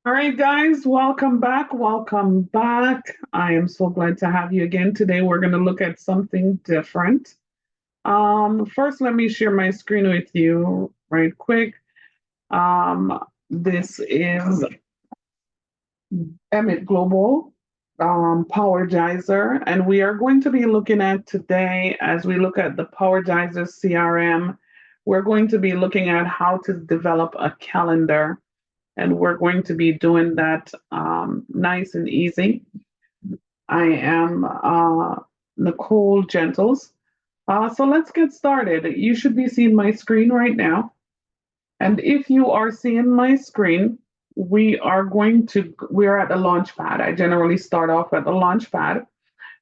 All right, guys, welcome back. Welcome back. I am so glad to have you again. Today, we're going to look at something different. First, let me share my screen with you right quick. This is Emmett Global Powergizer, and we are going to be looking at today, as we look at the Powergizer CRM, we're going to be looking at how to develop a calendar, and we're going to be doing that nice and easy. I am Nicole Gentles. So let's get started. You should be seeing my screen right now. And if you are seeing my screen, we are at the launch pad. I generally start off at the launch pad.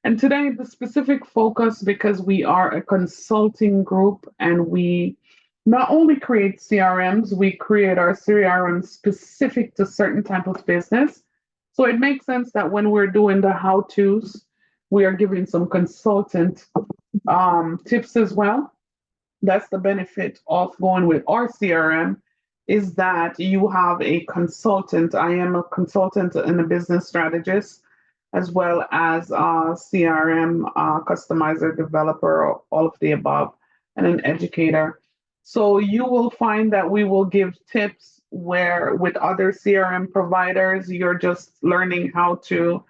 And today, the specific focus, because we are a consulting group and we not only create CRMs, we create our CRMs specific to certain type of business. So it makes sense that when we're doing the how-tos, we are giving some consultant tips as well. That's the benefit of going with our CRM is that you have a consultant. I am a consultant and a business strategist, as well as a CRM customizer, developer, all of the above, and an educator. So you will find that we will give tips where with other CRM providers, you're just learning how to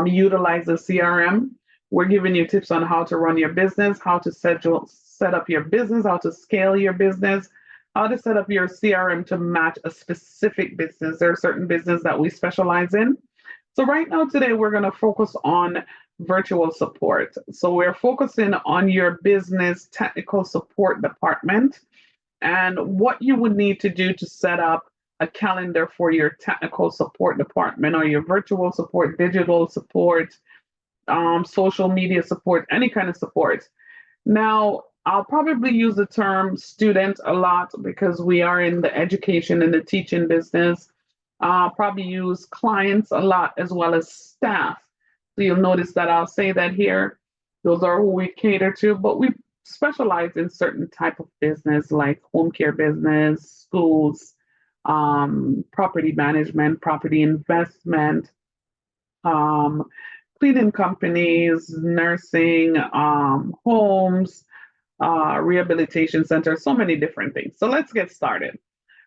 utilize the CRM. We're giving you tips on how to run your business, how to set up your business, how to scale your business, how to set up your CRM to match a specific business. There are certain business that we specialize in. So right now today we're going to focus on virtual support. So we're focusing on your business technical support department and what you would need to do to set up a calendar for your technical support department or your virtual support, digital support, social media support, any kind of support. Now, I'll probably use the term student a lot because we are in the education and the teaching business. I'll probably use clients a lot as well as staff. So you'll notice that I'll say that here. Those are who we cater to, but we specialize in certain type of business like home care business, schools, property management, property investment, um, cleaning companies, nursing, homes, rehabilitation centers, so many different things. So let's get started.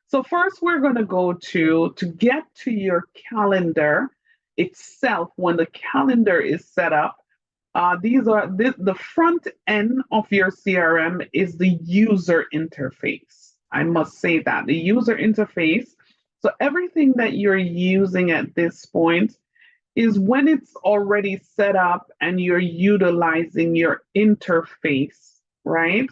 So first, we're going to go to get to your calendar itself. When the calendar is set up, these are the front end of your CRM is the user interface. I must say that the user interface. So everything that you're using at this point is when it's already set up and you're utilizing your interface, right?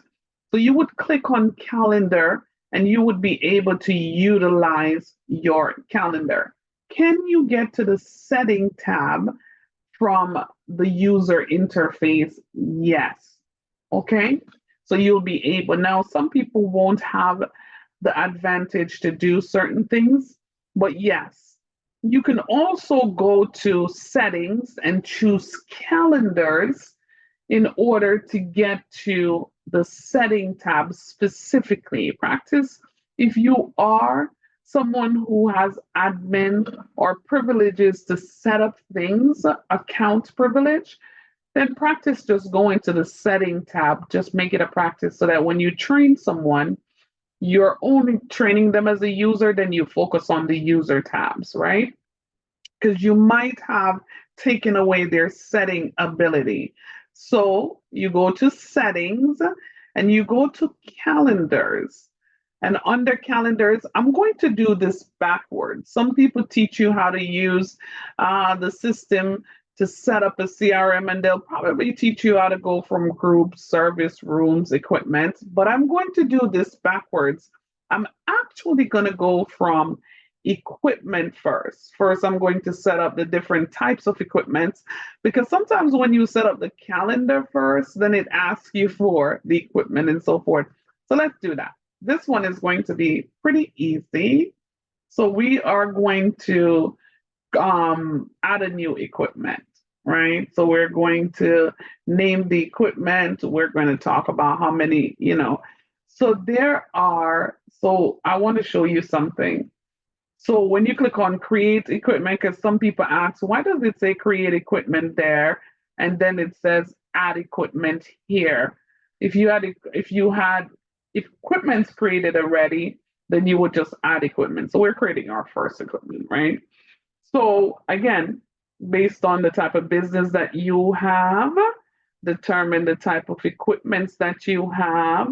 So you would click on calendar and you would be able to utilize your calendar. Can you get to the setting tab from the user interface? Yes. Okay. So you'll be able. Now, some people won't have the advantage to do certain things, but yes, you can also go to settings and choose calendars in order to get to the setting tab specifically. Practice if you are someone who has admin or privileges to set up things, account privilege, then practice just going to the setting tab. Just make it a practice so that when you train someone, you're only training them as a user, then you focus on the user tabs, right? Because you might have taken away their setting ability. So you go to settings and you go to calendars. And under calendars, I'm going to do this backwards. Some people teach you how to use the system to set up a CRM, and they'll probably teach you how to go from groups, service rooms, equipment. But I'm going to do this backwards. I'm actually going to go from equipment first. First, I'm going to set up the different types of equipment because sometimes when you set up the calendar first, then it asks you for the equipment and so forth. So let's do that. This one is going to be pretty easy. So we are going to add a new equipment, right? So we're going to name the equipment. We're going to talk about how many, So I want to show you something. So when you click on create equipment, because some people ask, why does it say create equipment there? And then it says add equipment here. If equipment's created already, then you would just add equipment. So we're creating our first equipment, right? So again, based on the type of business that you have, determine the type of equipments that you have.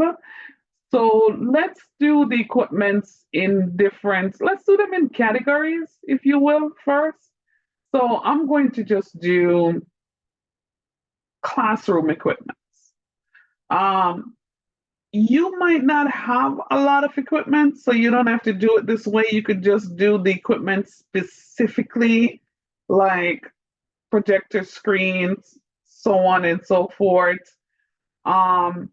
So let's do the equipments let's do them in categories, if you will, first. So I'm going to just do classroom equipments. Um, you might not have a lot of equipment, so you don't have to do it this way. You could just do the equipment specifically, like projector screens, so on and so forth. Um,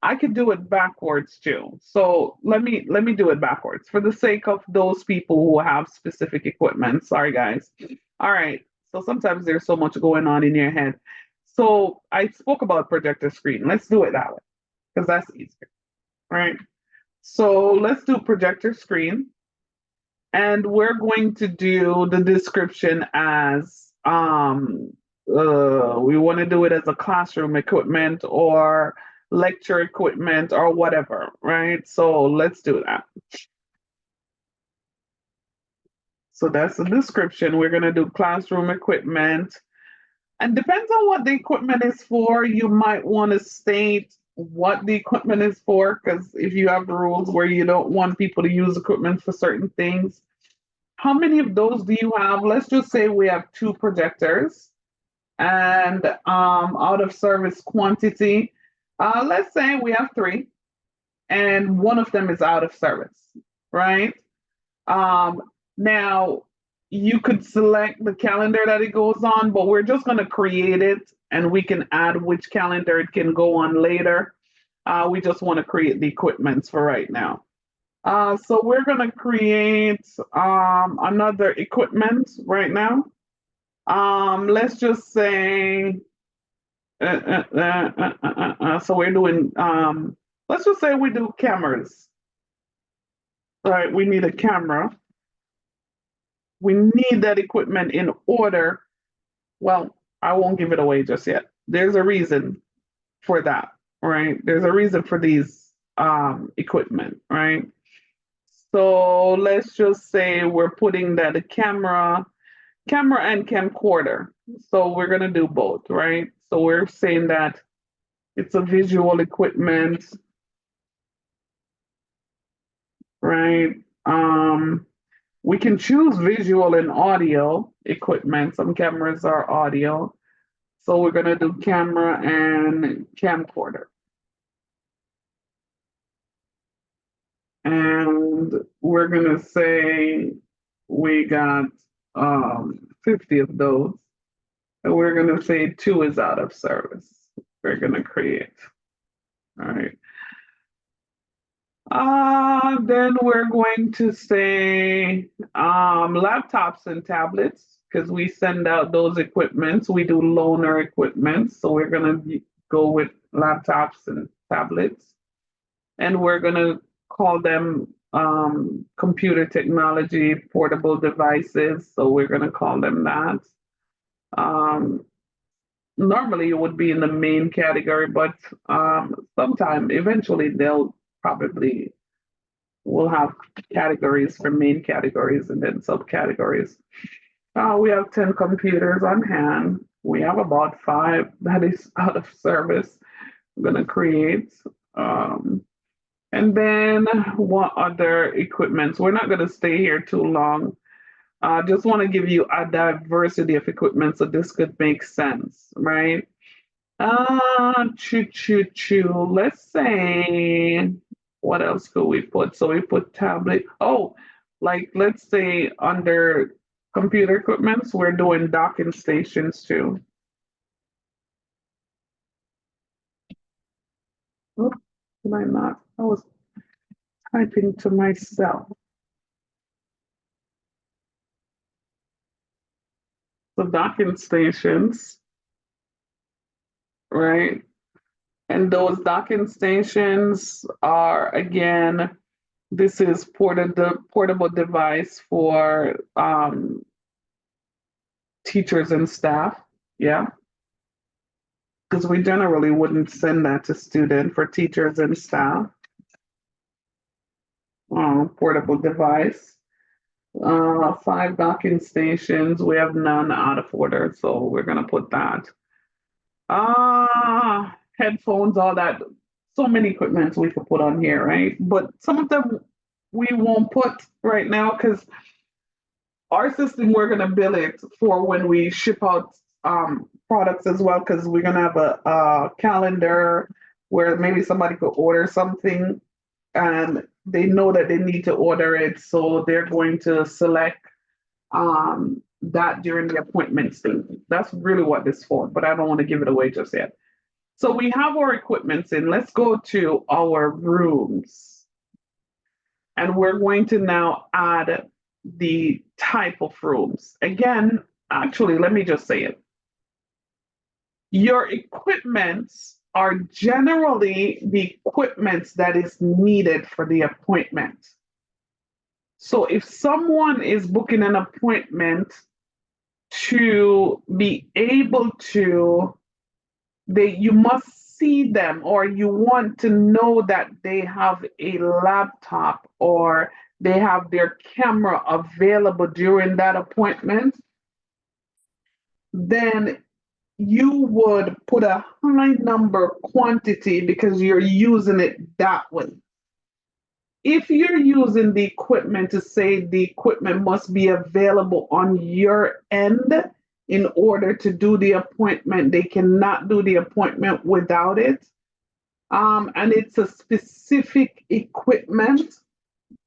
I could do it backwards too. So let me do it backwards for the sake of those people who have specific equipment. Sorry guys. All right. So sometimes there's so much going on in your head. So I spoke about projector screen. Let's do it that way because that's easier. Right. So let's do projector screen. And we're going to do the description as we want to do it as a classroom equipment or lecture equipment or whatever, right? So let's do that. So that's the description. We're going to do classroom equipment. And depends on what the equipment is for, you might want to state what the equipment is for, because if you have rules where you don't want people to use equipment for certain things, how many of those do you have? Let's just say we have two projectors and out of service quantity, let's say we have three and one of them is out of service, right? Um, Now, you could select the calendar that it goes on, but we're just going to create it and we can add which calendar it can go on later. We just want to create the equipments for right now. So we're going to create another equipment right now. Let's just say, so we're doing, let's just say we do cameras, right? We need a camera. We need that equipment in order. Well, I won't give it away just yet. There's a reason for that, right? There's a reason for these equipment, right? So let's just say we're putting that a camera and camcorder. So we're gonna do both, right? So we're saying that it's a visual equipment, right? We can choose visual and audio equipment. Some cameras are audio. So we're gonna do camera and camcorder. And we're gonna say we got 50 of those. And we're gonna say two is out of service. We're gonna create. All right. Then we're going to say laptops and tablets because we send out those equipments. We do loaner equipment, so we're gonna go with laptops and tablets, and we're gonna call them computer technology portable devices. So we're gonna call them that. Um, Normally it would be in the main category, but sometime eventually they'll probably will have categories for main categories and then subcategories. We have 10 computers on hand. We have about five that is out of service. I'm gonna create. And then what other equipments? We're not gonna stay here too long. Just want to give you a diversity of equipment so this could make sense, right? Choo choo choo. Let's say, what else could we put? So we put tablet. Oh, like let's say under computer equipments, we're doing docking stations too. Oh, did I not? I was typing to myself. So docking stations, right? And those docking stations are, again, this is the portable device for teachers and staff. Yeah, because we generally wouldn't send that to students for teachers and staff. Portable device. 5 docking stations. We have none out of order, so we're gonna put that. Headphones, all that. So many equipments we could put on here, right? But some of them we won't put right now because our system we're gonna bill it for when we ship out products as well, because we're gonna have a calendar where maybe somebody could order something and they know that they need to order it, so they're going to select that during the appointment thing. That's really what this is for, but I don't want to give it away just yet. So we have our equipments in. Let's go to our rooms. And we're going to now add the type of rooms. Again, actually, let me just say it. Your equipments are generally the equipments that is needed for the appointment. So if someone is booking an appointment to be able to, you must see them, or you want to know that they have a laptop or they have their camera available during that appointment, then you would put a high number quantity because you're using it that way. If you're using the equipment to say the equipment must be available on your end in order to do the appointment, they cannot do the appointment without it. And it's a specific equipment,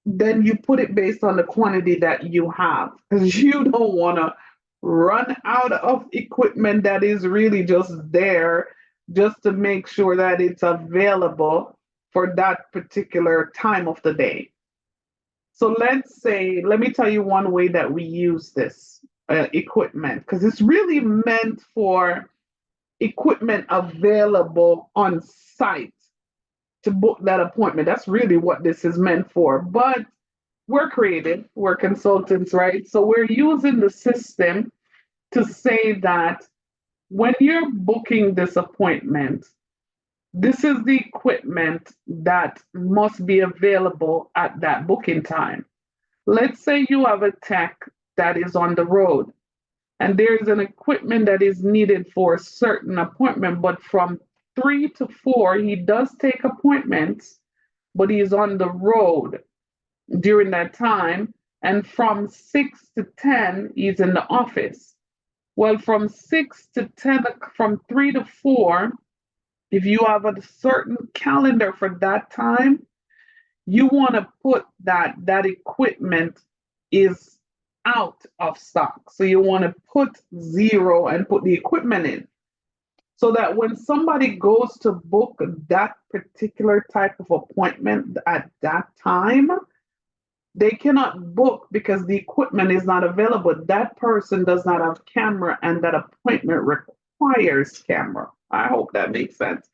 then you put it based on the quantity that you have, because you don't want to run out of equipment that is really just there just to make sure that it's available for that particular time of the day. So let's say, let me tell you one way that we use this equipment, because it's really meant for equipment available on site to book that appointment. That's really what this is meant for. But we're creative, we're consultants, right? So we're using the system to say that when you're booking this appointment, this is the equipment that must be available at that booking time. Let's say you have a tech that is on the road and there's an equipment that is needed for a certain appointment, but from 3 to 4, he does take appointments, but he's on the road during that time. And from 6 to 10, he's in the office. Well, from 6 to 10, from 3 to 4, if you have a certain calendar for that time, you want to put that equipment is out of stock. So you want to put 0 and put the equipment in, so that when somebody goes to book that particular type of appointment at that time, they cannot book because the equipment is not available. That person does not have camera, and that appointment requires camera. I hope that makes sense.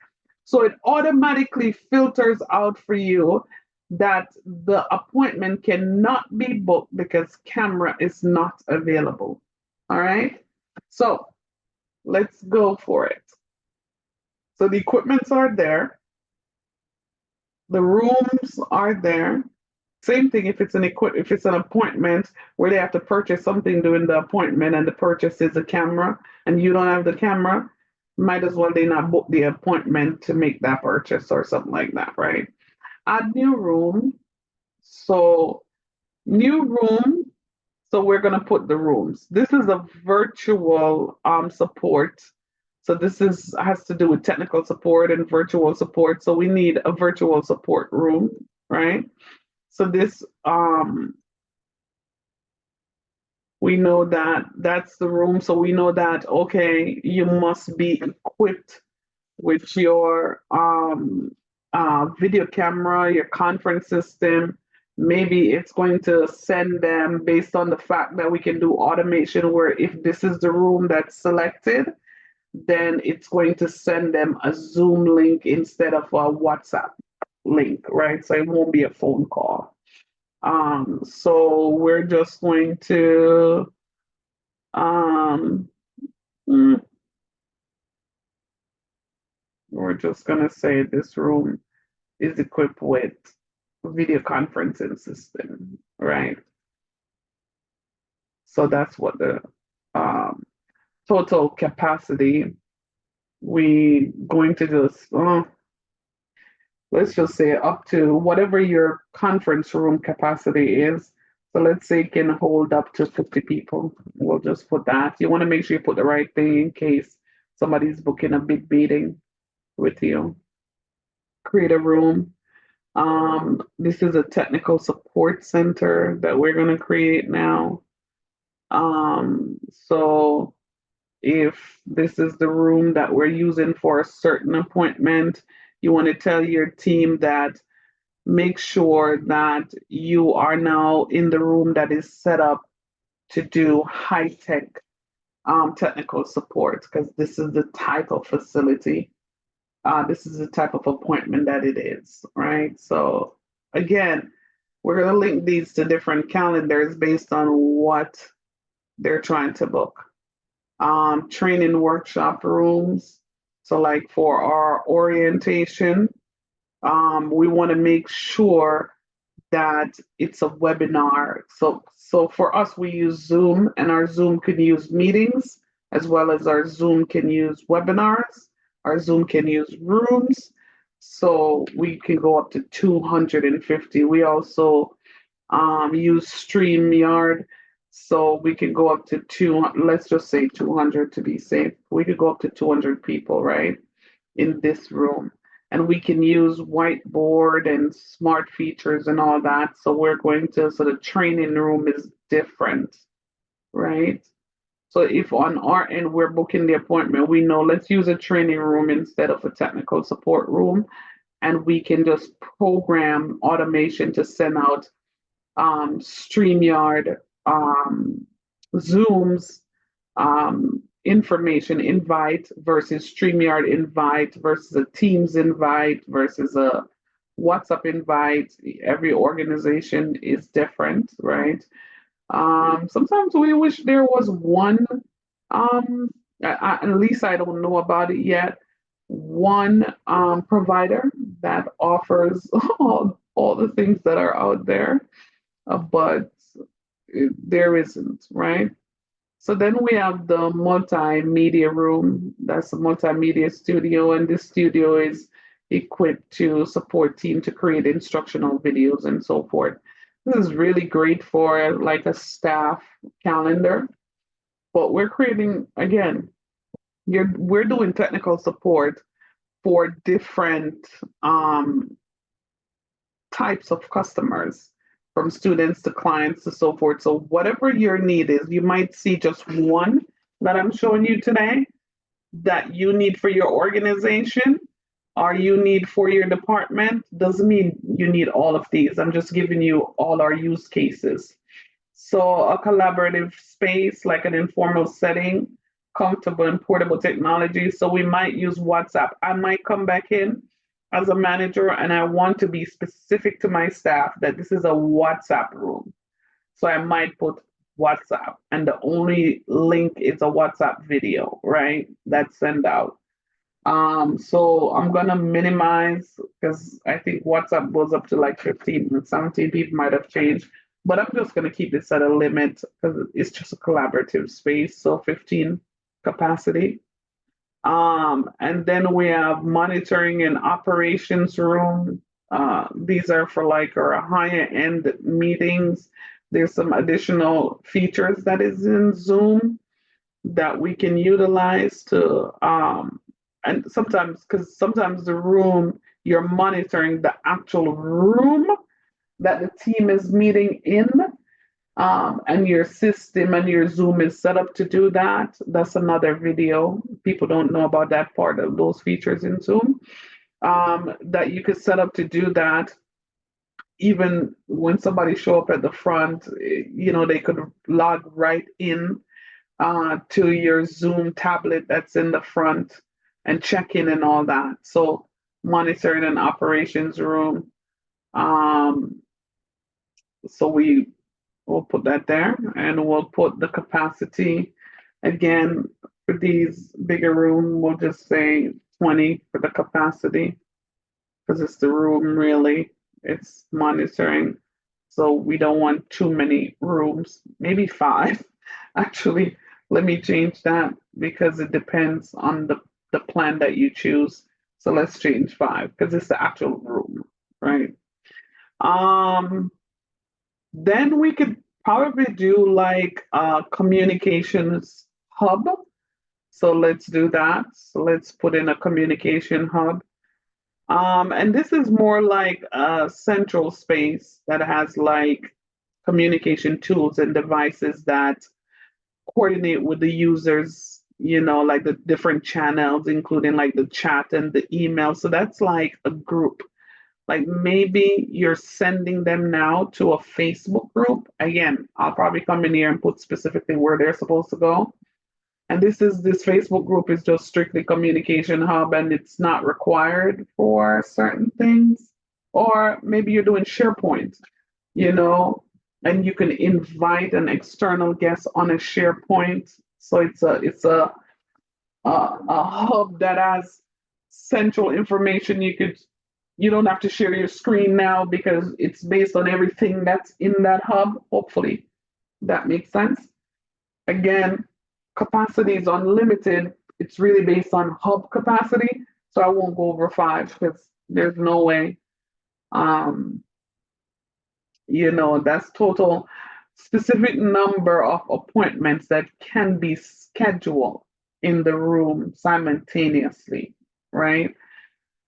So it automatically filters out for you that the appointment cannot be booked because camera is not available. All right. So let's go for it. So the equipments are there. The rooms are there. Same thing if it's if it's an appointment where they have to purchase something during the appointment and the purchase is a camera and you don't have the camera, might as well they not book the appointment to make that purchase or something like that, right? Add new room. So new room. So we're gonna put the rooms. This is a virtual support. So this has to do with technical support and virtual support. So we need a virtual support room, right? So this, we know that that's the room. So we know that, okay, you must be equipped with your video camera, your conference system. Maybe it's going to send them based on the fact that we can do automation where if this is the room that's selected, then it's going to send them a Zoom link instead of a WhatsApp link, right? So it won't be a phone call. So we're just going to um, mm, we're just gonna say this room is equipped with video conferencing system, right? So that's what the um, total capacity we going to just let's just say up to whatever your conference room capacity is. So let's say it can hold up to 50 people. We'll just put that. You want to make sure you put the right thing in case somebody's booking a big meeting with you. Create a room. This is a technical support center that we're going to create now. So if this is the room that we're using for a certain appointment, you want to tell your team that make sure that you are now in the room that is set up to do high tech technical support because this is the type of facility, this is the type of appointment that it is, right? So, again, we're going to link these to different calendars based on what they're trying to book. Training workshop rooms. So, like for our orientation, we want to make sure that it's a webinar. So for us, we use Zoom, and our Zoom can use meetings as well as our Zoom can use webinars. Our Zoom can use rooms. So we can go up to 250. We also use StreamYard. So we can go up to let's just say 200 to be safe. We could go up to 200 people, right? In this room. And we can use whiteboard and smart features and all that. So we're going to, so the training room is different, right? So if on our end we're booking the appointment, we know let's use a training room instead of a technical support room. And we can just program automation to send out StreamYard, Zooms, information invite versus StreamYard invite versus a Teams invite versus a WhatsApp invite. Every organization is different, right? Sometimes we wish there was one, um, at least I don't know about it yet, one provider that offers all the things that are out there, but there isn't, right? So then we have the multimedia room. That's a multimedia studio, and this studio is equipped to support team to create instructional videos and so forth. This is really great for like a staff calendar, but we're creating again. We're doing technical support for different types of customers, from students to clients to so forth. So whatever your need is, you might see just one that I'm showing you today that you need for your organization or you need for your department. Doesn't mean you need all of these. I'm just giving you all our use cases. So a collaborative space, like an informal setting, comfortable and portable technology. So we might use WhatsApp. I might come back in as a manager and I want to be specific to my staff that this is a WhatsApp room. So I might put WhatsApp and the only link is a WhatsApp video, right? That send out. So I'm gonna minimize because I think WhatsApp goes up to like 15 and 17 people might have changed, but I'm just gonna keep this at a limit because it's just a collaborative space. So 15 capacity. And then we have monitoring and operations room. These are for like our higher end meetings. There's some additional features that is in Zoom that we can utilize to and sometimes because sometimes the room you're monitoring the actual room that the team is meeting in, and your system and your Zoom is set up to do that. That's another video. People don't know about that part of those features in Zoom, that you could set up to do that. Even when somebody show up at the front, they could log right in to your Zoom tablet that's in the front and check in and all that. So monitoring an operations room. Um, so we'll put that there and we'll put the capacity again for these bigger room. We'll just say 20 for the capacity because it's the room really. It's monitoring. So we don't want too many rooms, maybe five. Actually, let me change that because it depends on the plan that you choose. So let's change five because it's the actual room, right? Um, then we could probably do like a communications hub. So let's do that. So let's put in a communication hub. And this is more like a central space that has like communication tools and devices that coordinate with the users, like the different channels, including like the chat and the email. So that's like a group. Like maybe you're sending them now to a Facebook group. Again, I'll probably come in here and put specifically where they're supposed to go. And this Facebook group is just strictly communication hub and it's not required for certain things. Or maybe you're doing SharePoint, you know, and you can invite an external guest on a SharePoint. So it's a hub that has central information. You don't have to share your screen now because it's based on everything that's in that hub. Hopefully that makes sense. Again, capacity is unlimited. It's really based on hub capacity. So I won't go over five because there's no way. Um, that's total specific number of appointments that can be scheduled in the room simultaneously, right?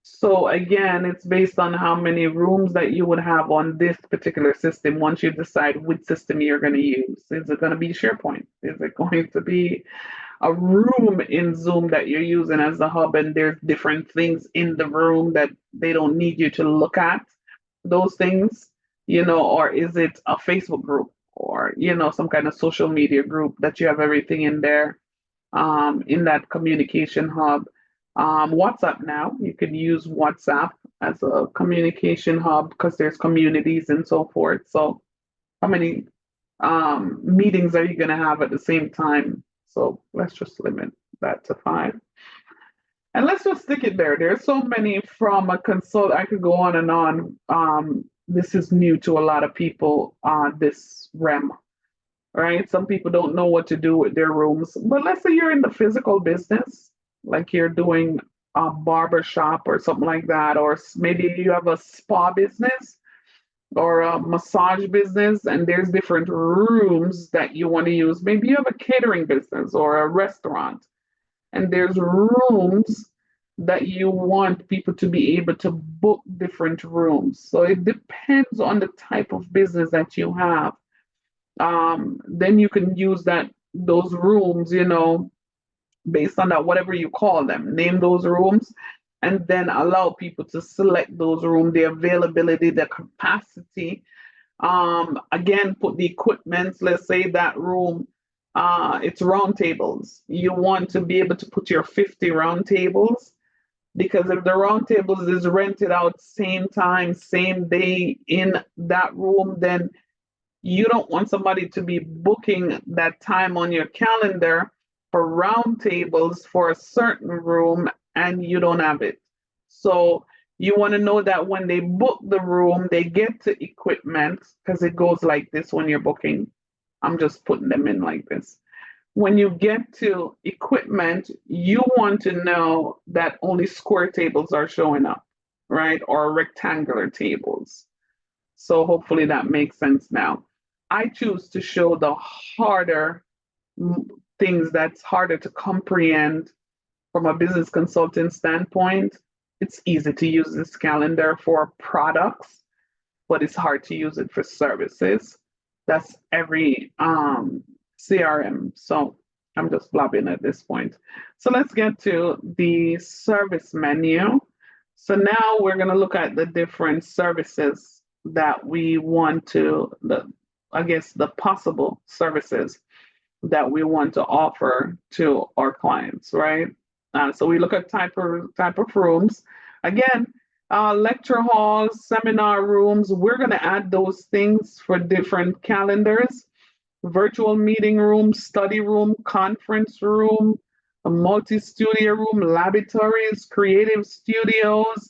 So again, it's based on how many rooms that you would have on this particular system once you decide which system you're going to use. Is it going to be SharePoint? Is it going to be a room in Zoom that you're using as the hub and there's different things in the room that they don't need you to look at those things, or is it a Facebook group or, some kind of social media group that you have everything in there, in that communication hub? WhatsApp now, you could use WhatsApp as a communication hub because there's communities and so forth. So how many meetings are you going to have at the same time? So let's just limit that to five. And let's just stick it there. There's so many from a consult. I could go on and on. This is new to a lot of people on this REM, right? Some people don't know what to do with their rooms. But let's say you're in the physical business, like you're doing a barber shop or something like that, or maybe you have a spa business or a massage business, and there's different rooms that you want to use. Maybe you have a catering business or a restaurant and there's rooms that you want people to be able to book different rooms. So it depends on the type of business that you have. Then you can use those rooms, based on that, whatever you call them, name those rooms, and then allow people to select those rooms, the availability, the capacity. Again, put the equipment. Let's say that room, it's round tables. You want to be able to put your 50 round tables because if the round tables is rented out same time, same day in that room, then you don't want somebody to be booking that time on your calendar for round tables for a certain room and you don't have it. So you want to know that when they book the room, they get to equipment because it goes like this when you're booking. I'm just putting them in like this. When you get to equipment, you want to know that only square tables are showing up, right? Or rectangular tables. So hopefully that makes sense now. I choose to show the harder things that's harder to comprehend from a business consultant standpoint. It's easy to use this calendar for products, but it's hard to use it for services. That's every CRM. So I'm just blabbing at this point. So let's get to the service menu. So now we're going to look at the different services that we want to, I guess, the possible services that we want to offer to our clients, right? So we look at type of rooms. Again, lecture halls, seminar rooms. We're going to add those things for different calendars. Virtual meeting room, study room, conference room, a multi-studio room, laboratories, creative studios,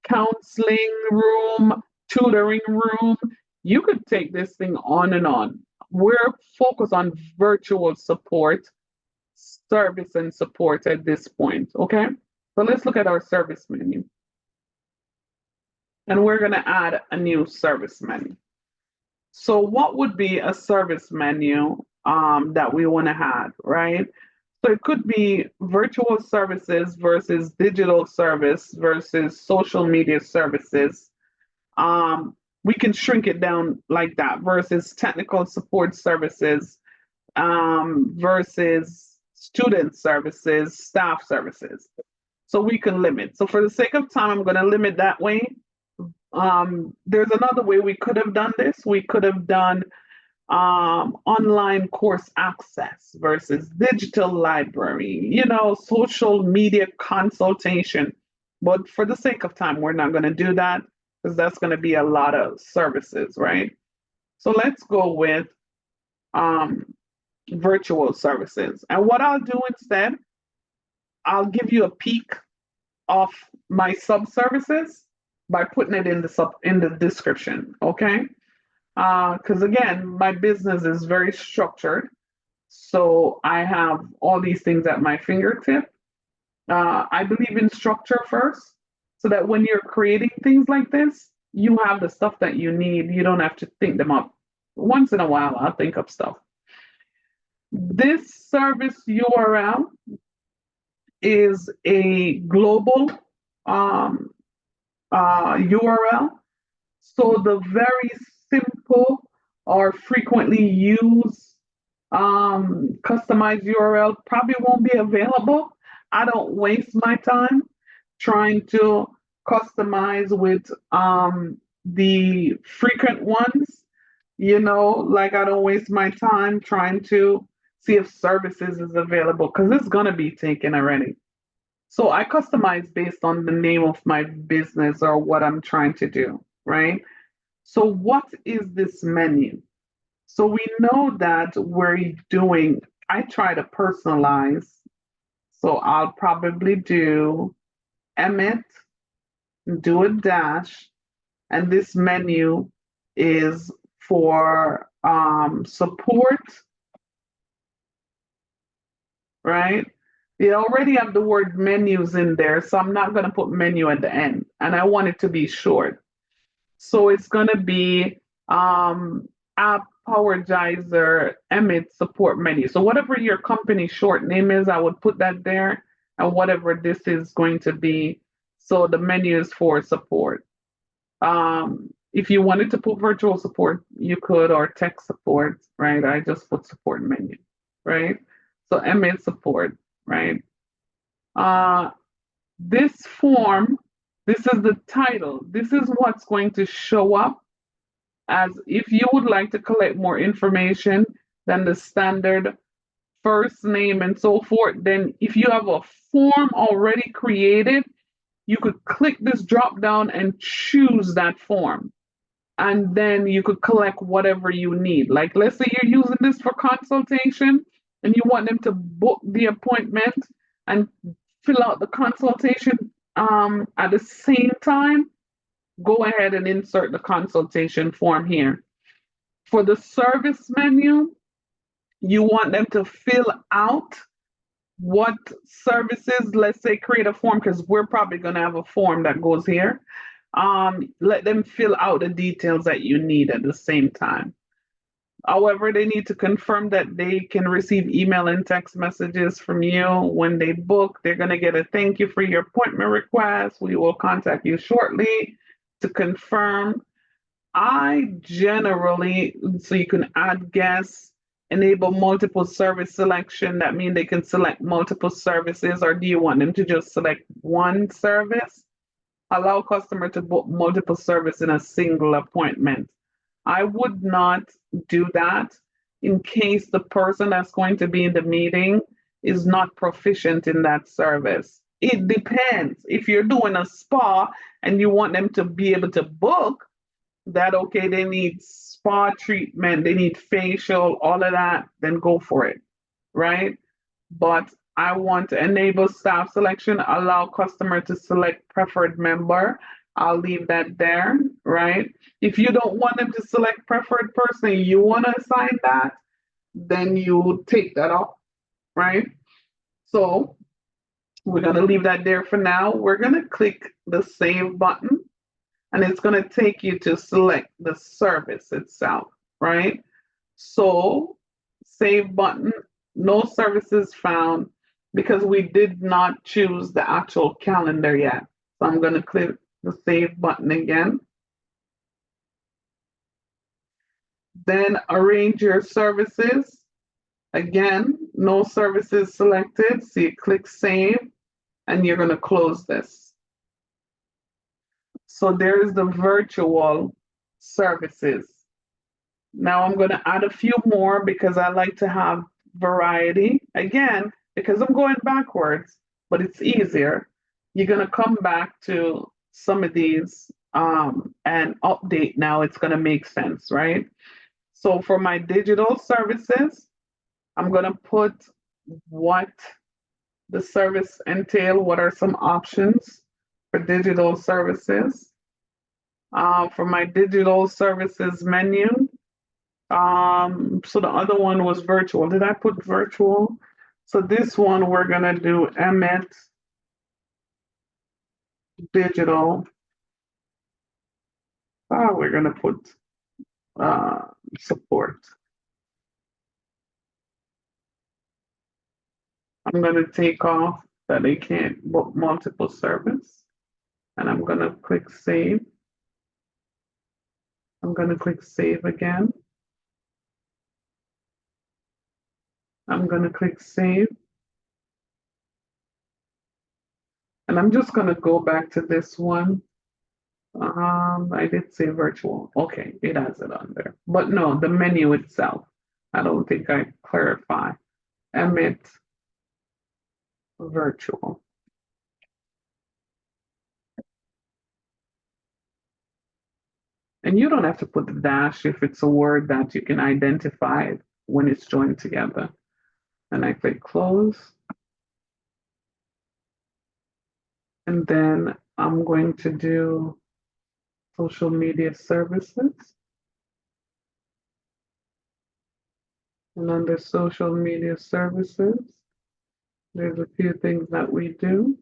counseling room, tutoring room. You could take this thing on and on. We're focused on virtual support, service, and support at this point. Okay. So let's look at our service menu. And we're going to add a new service menu. So, what would be a service menu that we want to have, right? So, it could be virtual services versus digital service versus social media services. We can shrink it down like that versus technical support services versus student services, staff services. So we can limit. So for the sake of time, I'm going to limit that way. There's another way we could have done this. We could have done online course access versus digital library, social media consultation. But for the sake of time, we're not going to do that because that's going to be a lot of services, right? So let's go with um, virtual services. And what I'll do instead, I'll give you a peek of my sub services by putting it in the description, okay? Because again, my business is very structured, so I have all these things at my fingertip. I believe in structure first, so that when you're creating things like this, you have the stuff that you need. You don't have to think them up. Once in a while, I'll think up stuff. This service URL is a global URL. So the very simple or frequently used customized URL probably won't be available. I don't waste my time trying to customize with the frequent ones, like I don't waste my time trying to see if services is available because it's going to be taken already. So I customize based on the name of my business or what I'm trying to do, right? So what is this menu? So we know that I try to personalize. So I'll probably do Emmet, do a dash, and this menu is for support, right? They already have the word menus in there, so I'm not going to put menu at the end. And I want it to be short. So it's going to be App Powergizer Emmet support menu. So whatever your company short name is, I would put that there. And whatever this is going to be. So the menu is for support. If you wanted to put virtual support, you could, or tech support, right? I just put support menu, right? So Emmet support, right? Uh, this form, this is the title. This is what's going to show up as if you would like to collect more information than the standard first name and so forth. Then if you have a form already created, you could click this drop down and choose that form. And then you could collect whatever you need. Like, let's say you're using this for consultation and you want them to book the appointment and fill out the consultation at the same time, go ahead and insert the consultation form here. For the service menu, you want them to fill out what services, let's say create a form, because we're probably going to have a form that goes here. Let them fill out the details that you need at the same time. However, they need to confirm that they can receive email and text messages from you when they book. They're going to get a thank you for your appointment request. We will contact you shortly to confirm. I generally, so you can add guests, enable multiple service selection. That means they can select multiple services, or do you want them to just select one service? Allow customer to book multiple service in a single appointment. I would not do that. in case the person that's going to be in the meeting is not proficient in that service. It depends. If you're doing a spa and you want them to be able to book, that okay, they need spa treatment, they need facial, all of that, then go for it, right? But I want to enable staff selection, allow customer to select preferred member. I'll leave that there, right? If you don't want them to select preferred person, you want to assign that, then you take that off, right? So we're going to leave that there for now. We're going to click the save button and it's going to take you to select the service itself, right? So save button, no services found because we did not choose the actual calendar yet. So I'm going to click the save button again. Then arrange your services. Again, no services selected. So you click save and you're going to close this. So there's the virtual services. Now I'm going to add a few more because I like to have variety. Again, because I'm going backwards, but it's easier. You're going to come back to some of these and update now. It's going to make sense, right? So for my digital services, I'm going to put what the service entail, what are some options for digital services. For my digital services menu, so the other one was virtual. Did I put virtual? So this one we're gonna do Emmet digital. We're gonna put support. I'm gonna take off that they can't book multiple service, and I'm gonna click save. I'm gonna click save again. I'm gonna click save. And I'm just gonna go back to this one. I did say virtual. Okay, it has it on there. But no, the menu itself. I don't think I clarify. Emit virtual. And you don't have to put the dash if it's a word that you can identify when it's joined together. And I click close. And then I'm going to do social media services. And under social media services, there's a few things that we do.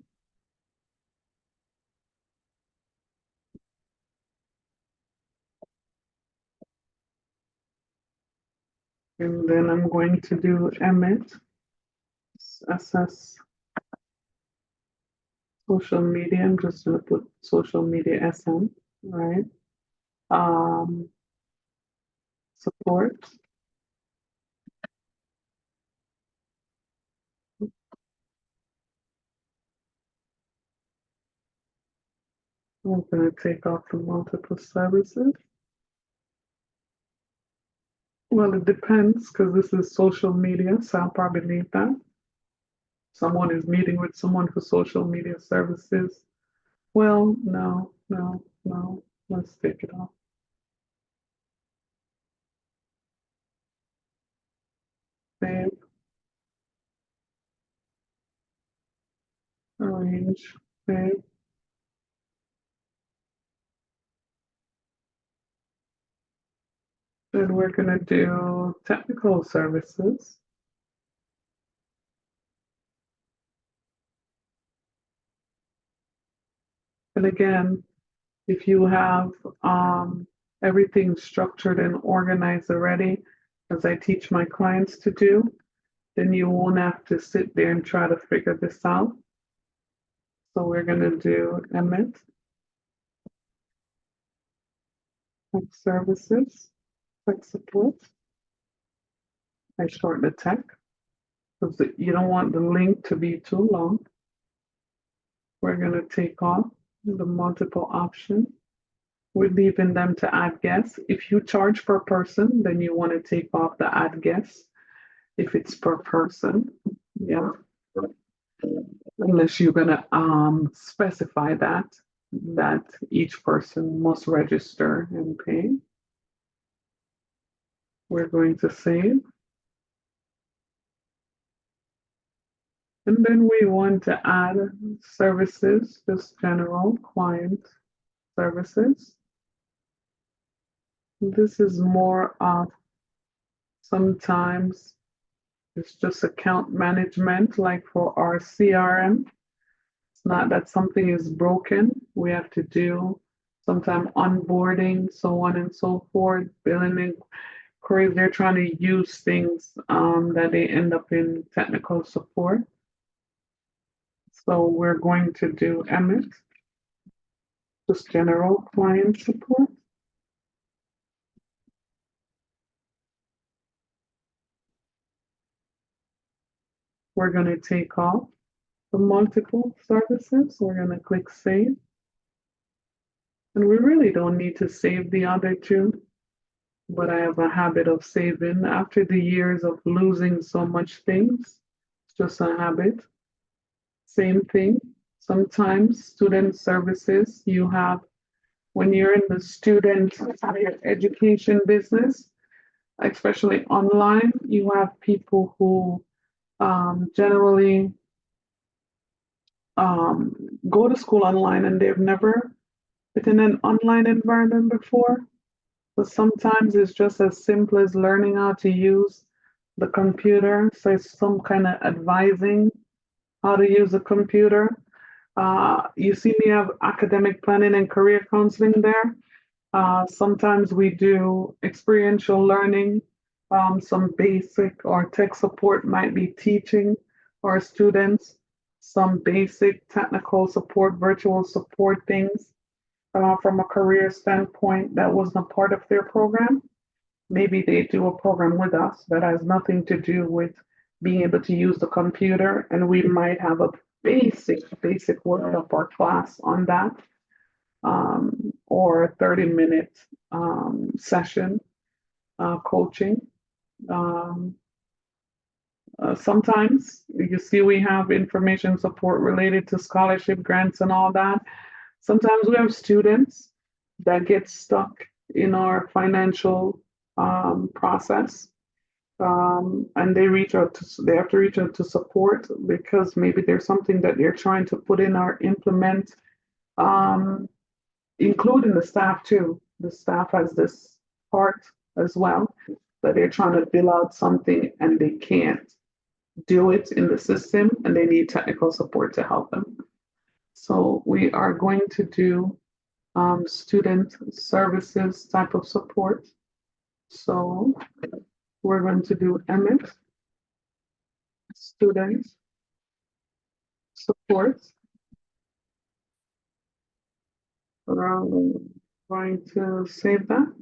And then I'm going to do Emmet, assess social media. I'm just going to put social media SM, right? Support. I'm going to take off the multiple services. Well, it depends because this is social media, so I'll probably leave that. Someone is meeting with someone for social media services. Well, no. Let's take it off. Save. Arrange. Save. Then we're going to do technical services. And again, if you have everything structured and organized already, as I teach my clients to do, then you won't have to sit there and try to figure this out. So we're going to do Emmet, tech services, tech support. I short the tech because you don't want the link to be too long. We're going to take off the multiple option. We're leaving them to add guests. If you charge per person, then you want to take off the add guests if it's per person. Yeah. Unless you're gonna specify that each person must register and pay. We're going to save. And then we want to add services, just general client services. This is more of sometimes it's just account management, like for our CRM. It's not that something is broken. We have to do sometime onboarding, so on and so forth, billing inquiries. They're trying to use things that they end up in technical support. So we're going to do Emmet, just general client support. We're going to take off the multiple services. We're going to click save. And we really don't need to save the other two, but I have a habit of saving after the years of losing so much things. It's just a habit. Same thing. Sometimes student services, you have, when you're in the student higher education business, especially online, you have people who generally go to school online and they've never been in an online environment before. So sometimes it's just as simple as learning how to use the computer. So it's some kind of advising how to use a computer. You see me have academic planning and career counseling there. Sometimes we do experiential learning. Some basic or tech support might be teaching our students some basic technical support, virtual support things from a career standpoint that wasn't a part of their program. Maybe they do a program with us that has nothing to do with being able to use the computer, and we might have a basic workshop or class on that, or a 30-minute session coaching. Um, Sometimes you see we have information support related to scholarship grants and all that. Sometimes we have students that get stuck in our financial process, and they have to reach out to support because maybe there's something that they're trying to put in or implement, um, including the staff too. The staff has this part as well that they're trying to fill out something and they can't do it in the system and they need technical support to help them. So we are going to do student services type of support. So we're going to do Emmett, student support. We're going to save that.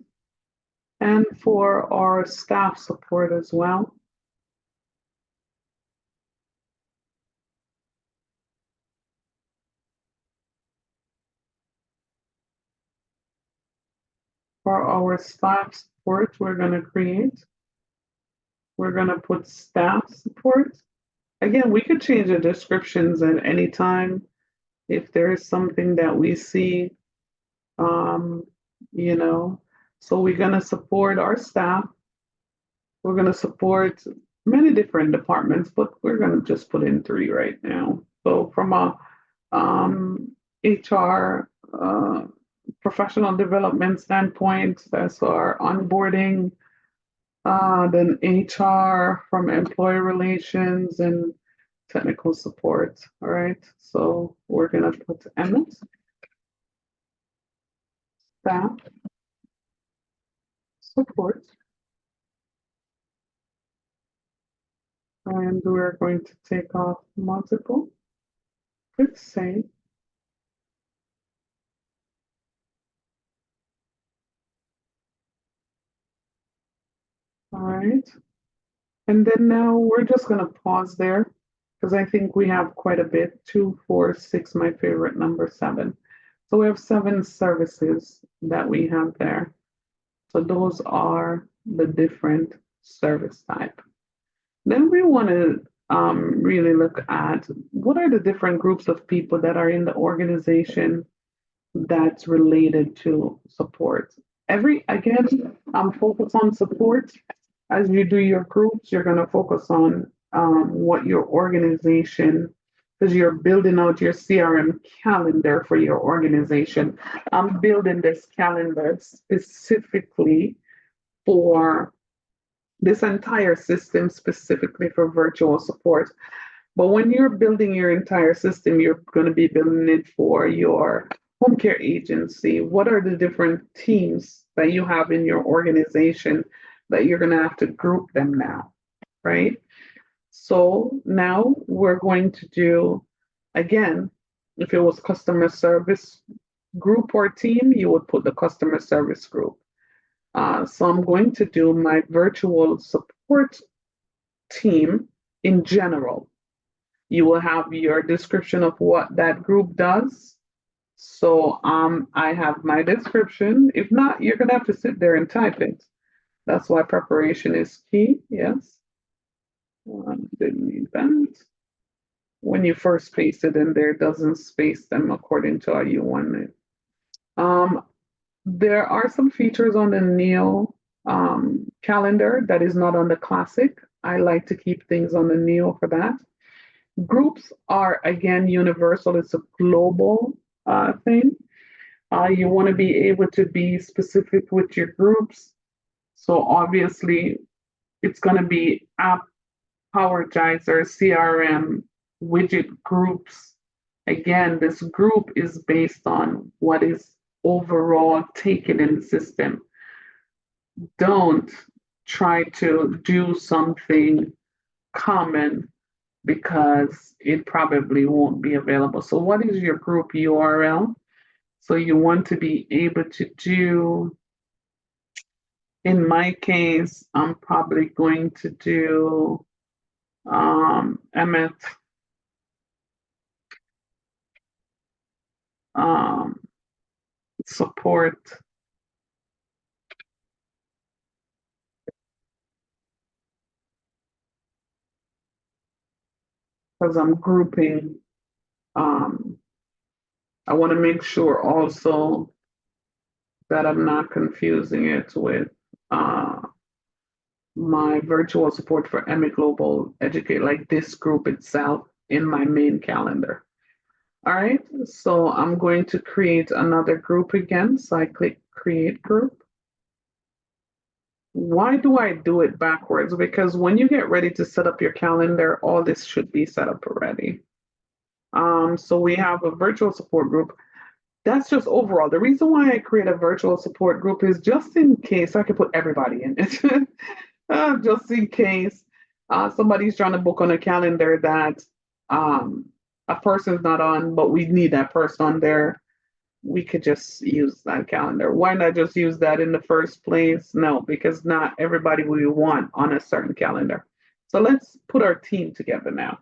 And for our staff support as well. For our staff support, we're going to put staff support. Again, we could change the descriptions at any time if there is something that we see, um, you know. So we're going to support our staff. We're going to support many different departments, but we're going to just put in three right now. So from a HR, professional development standpoint, that's our onboarding, then HR from employee relations and technical support. All right, so we're gonna put Emmett, staff, support, and we're going to take off multiple. Click save. All right, and then now we're just gonna pause there because I think we have quite a bit. 2, 4, 6, my favorite number 7. So we have 7 services that we have there. So those are the different service type. Then we want to really look at what are the different groups of people that are in the organization that's related to support. Again, focus on support. As you do your groups, you're going to focus on what your organization, because you're building out your CRM calendar for your organization. I'm building this calendar specifically for this entire system, specifically for virtual support. But when you're building your entire system, you're going to be building it for your home care agency. What are the different teams that you have in your organization that you're going to have to group them now, right? So now we're going to do, again, if it was customer service group or team, you would put the customer service group. So I'm going to do my virtual support team in general. You will have your description of what that group does. So I have my description. If not, you're gonna have to sit there and type it. That's why preparation is key. Yes. Didn't need that. When you first paste it in there, it doesn't space them according to how you want it. Um, there are some features on the Neo calendar that is not on the Classic. I like to keep things on the Neo for that. Groups are again universal, it's a global thing. You want to be able to be specific with your groups. So obviously, it's going to be app Powergizer CRM widget groups. Again, this group is based on what is overall taken in the system. Don't try to do something common because it probably won't be available. So, what is your group URL? So, you want to be able to do, in my case, I'm probably going to do Emmett um, support, because I'm grouping. Um, I want to make sure also that I'm not confusing it with uh, my virtual support for Emmy Global Educate, like this group itself in my main calendar. All right, so I'm going to create another group again. So I click create group. Why do I do it backwards? Because when you get ready to set up your calendar, all this should be set up already. So we have a virtual support group. That's just overall. The reason why I create a virtual support group is just in case I can put everybody in it. Just in case somebody's trying to book on a calendar that um, a person's not on, but we need that person on there. We could just use that calendar. Why not just use that in the first place? No, because not everybody we want on a certain calendar. So let's put our team together now.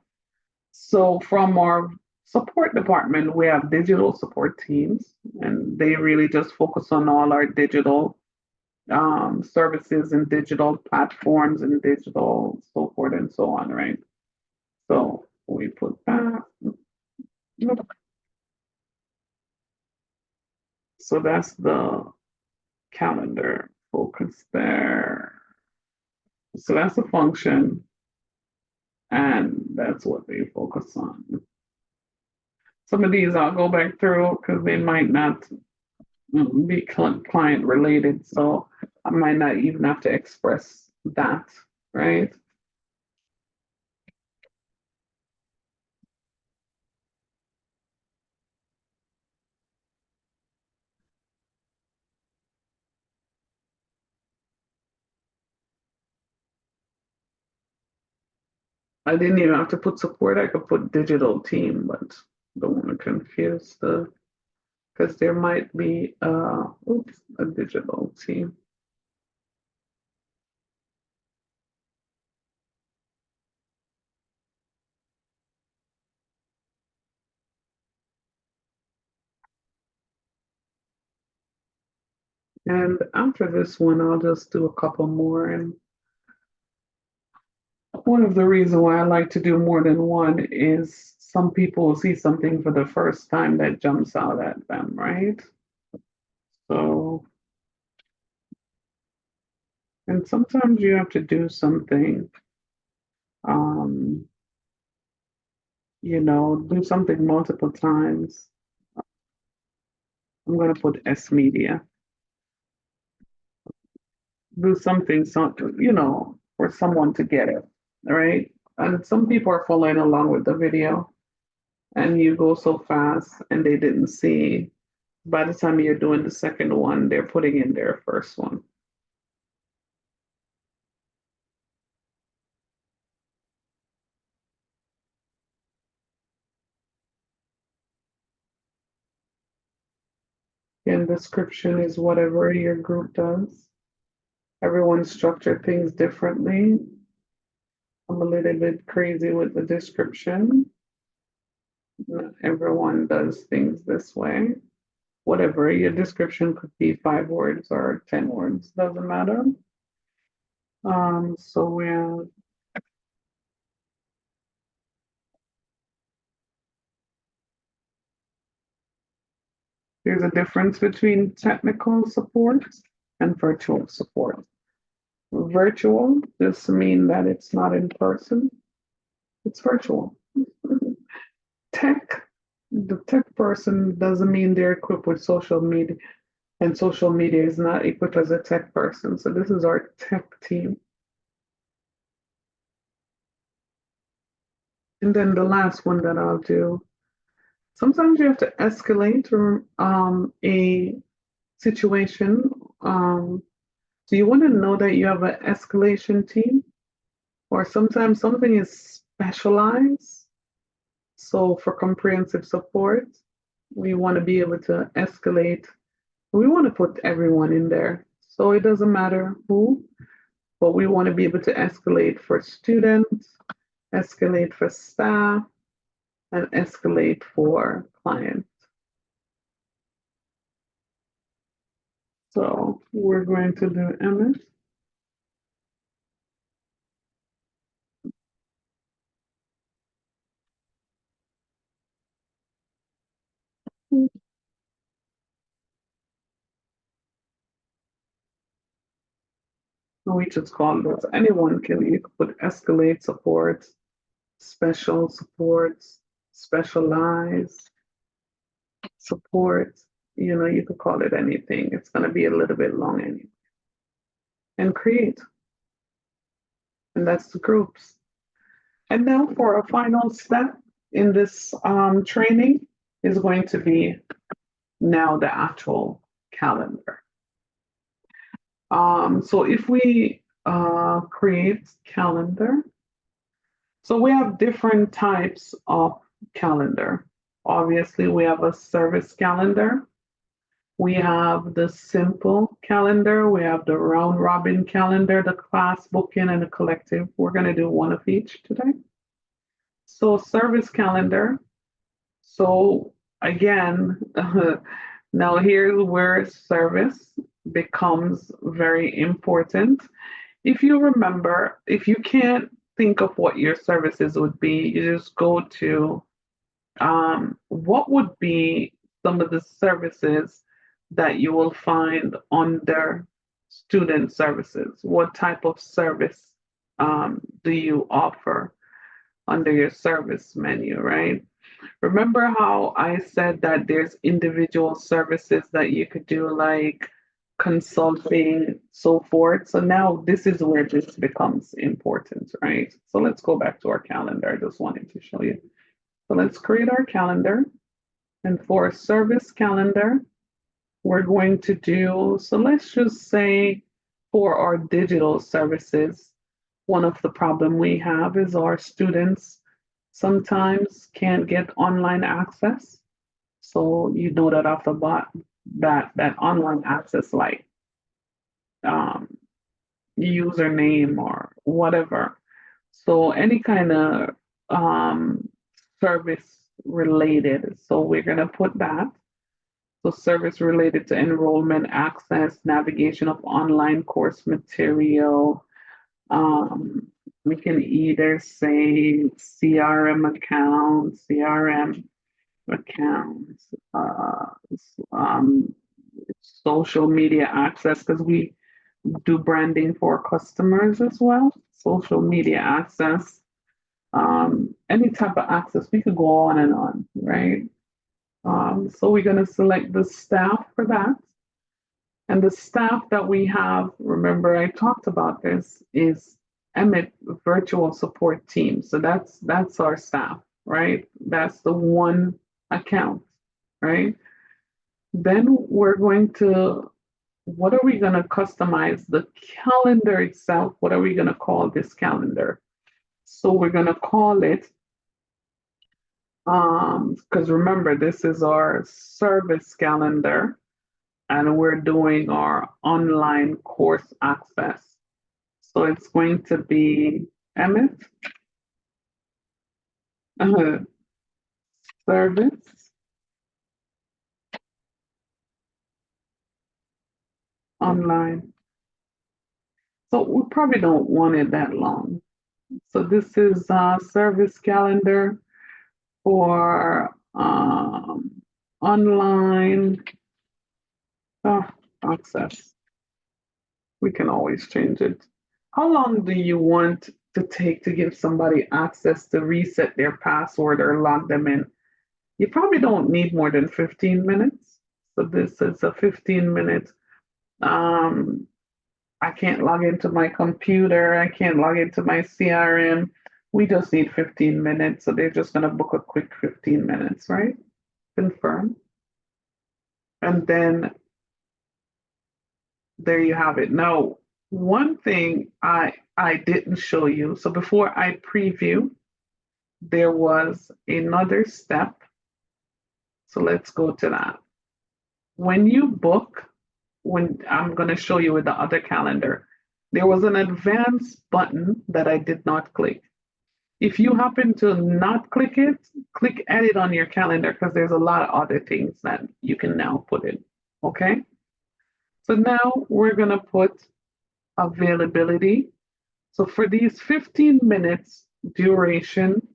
So from our support department, we have digital support teams, and they really just focus on all our digital services and digital platforms and digital so forth and so on, right? So we put that. So that's the calendar focus there. So that's the function, and that's what they focus on. Some of these I'll go back through because they might not be client related, so I might not even have to express that, right? I didn't even have to put support. I could put digital team, but don't want to confuse the because there might be a digital team. And after this one, I'll just do a couple more. And one of the reasons why I like to do more than one is some people will see something for the first time that jumps out at them, right? So, and sometimes you have to do something, um, do something multiple times. I'm going to put S media. Do something, for someone to get it, right? And some people are following along with the video, and you go so fast and they didn't see. By the time you're doing the second one, they're putting in their first one. And description is whatever your group does. Everyone structured things differently. I'm a little bit crazy with the description. Not everyone does things this way. Whatever your description could be, 5 words or 10 words, doesn't matter. So there's a difference between technical support and virtual support. Virtual just mean that it's not in person, it's virtual. Tech, the tech person doesn't mean they're equipped with social media, and social media is not equipped as a tech person. So this is our tech team. And then the last one that I'll do, sometimes you have to escalate a situation. So you want to know that you have an escalation team, or sometimes something is specialized. So for comprehensive support, we want to be able to escalate. We want to put everyone in there. So it doesn't matter who, but we want to be able to escalate for students, escalate for staff, and escalate for clients. So we're going to do MS. We just call this, anyone can, you can put escalate support, special supports, specialized support. You could call it anything. It's going to be a little bit long anyway. And create. And that's the groups. And now for a final step in this training is going to be now the actual calendar. So if we create calendar, so we have different types of calendar. Obviously, we have a service calendar. We have the simple calendar. We have the round robin calendar, the class booking, and the collective. We're going to do one of each today. So service calendar. So again, now here's where service becomes very important. If you remember, if you can't think of what your services would be, you just go to what would be some of the services that you will find under student services? What type of service do you offer under your service menu, right? Remember how I said that there's individual services that you could do, like consulting, so forth. So now this is where this becomes important, right? So let's go back to our calendar. I just wanted to show you. So let's create our calendar. And for a service calendar, we're going to do, so let's just say for our digital services, one of the problem we have is our students sometimes can't get online access. So you know that off the bat, that online access, like um, username or whatever. So any kind of service related. So we're gonna put that. So service related to enrollment, access, navigation of online course material. Um, we can either say CRM accounts, um, social media access, because we do branding for customers as well. Social media access, any type of access. We could go on and on, right? So we're going to select the staff for that. And the staff that we have, remember I talked about this, is Emmett Virtual Support Team. So that's our staff, right? That's the one account, right? Then we're going to, what are we going to customize? The calendar itself, what are we going to call this calendar? So we're going to call it, because remember, this is our service calendar and we're doing our online course access. So it's going to be Emmett uh, service online. So we probably don't want it that long. So this is service calendar for online access. We can always change it. How long do you want to take to give somebody access to reset their password or log them in? You probably don't need more than 15 minutes. So this is a 15-minute. Um, I can't log into my computer. I can't log into my CRM. We just need 15 minutes. So they're just going to book a quick 15 minutes, right? Confirm. And then there you have it. Now, one thing I didn't show you. So before I preview, there was another step. So let's go to that. When you book, when I'm going to show you with the other calendar, there was an advanced button that I did not click. If you happen to not click it, click edit on your calendar because there's a lot of other things that you can now put in. Okay. So now we're going to put availability. So for these 15 minutes duration,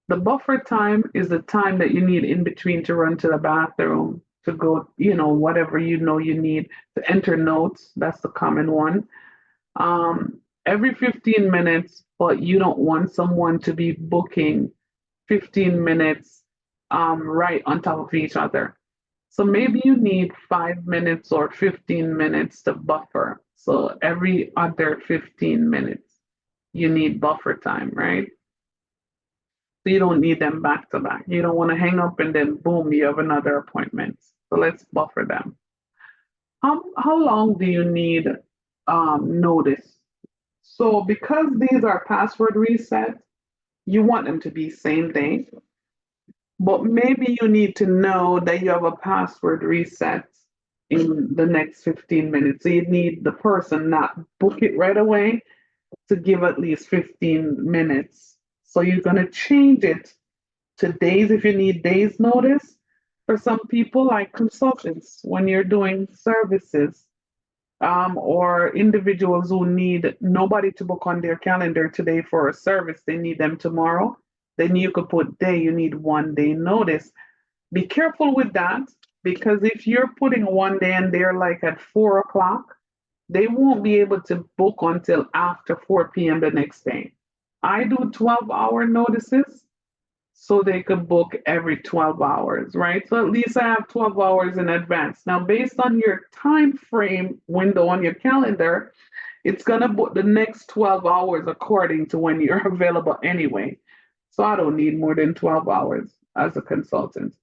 the buffer time is the time that you need in between to run to the bathroom, to go, whatever you need to enter notes. That's the common one. Every 15 minutes, but you don't want someone to be booking 15 minutes right on top of each other. So maybe you need 5 minutes or 15 minutes to buffer. So every other 15 minutes, you need buffer time, right? So you don't need them back to back. You don't want to hang up and then boom, you have another appointment. So let's buffer them. How long do you need notice? So because these are password reset, you want them to be same day, but maybe you need to know that you have a password reset in the next 15 minutes. So you need the person not book it right away to give at least 15 minutes. So you're going to change it to days if you need days notice. For some people, like consultants, when you're doing services, or individuals who need nobody to book on their calendar today for a service, they need them tomorrow, then you could put day, you need 1 day notice. Be careful with that because if you're putting 1 day and they're like at 4 o'clock, they won't be able to book until after 4 p.m. the next day. I do 12-hour notices so they could book every 12 hours, right? So at least I have 12 hours in advance. Now, based on your time frame window on your calendar, it's going to book the next 12 hours according to when you're available anyway. So I don't need more than 12 hours as a consultant.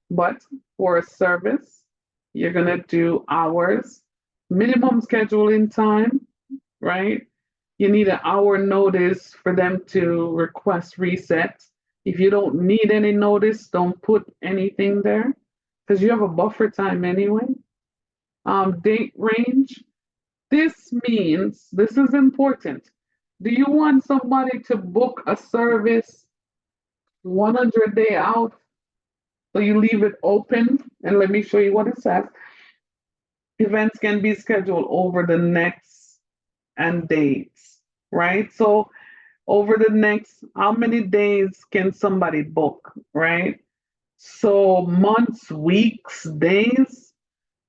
But for a service, you're going to do hours, minimum scheduling time, right? You need an hour notice for them to request reset. If you don't need any notice, don't put anything there because you have a buffer time anyway. Date range. This means, this is important. Do you want somebody to book a service 100 day out? So you leave it open And let me show you what it says. Events can be scheduled over the next and dates, right? So over the next, how many days can somebody book, right? So months, weeks, days,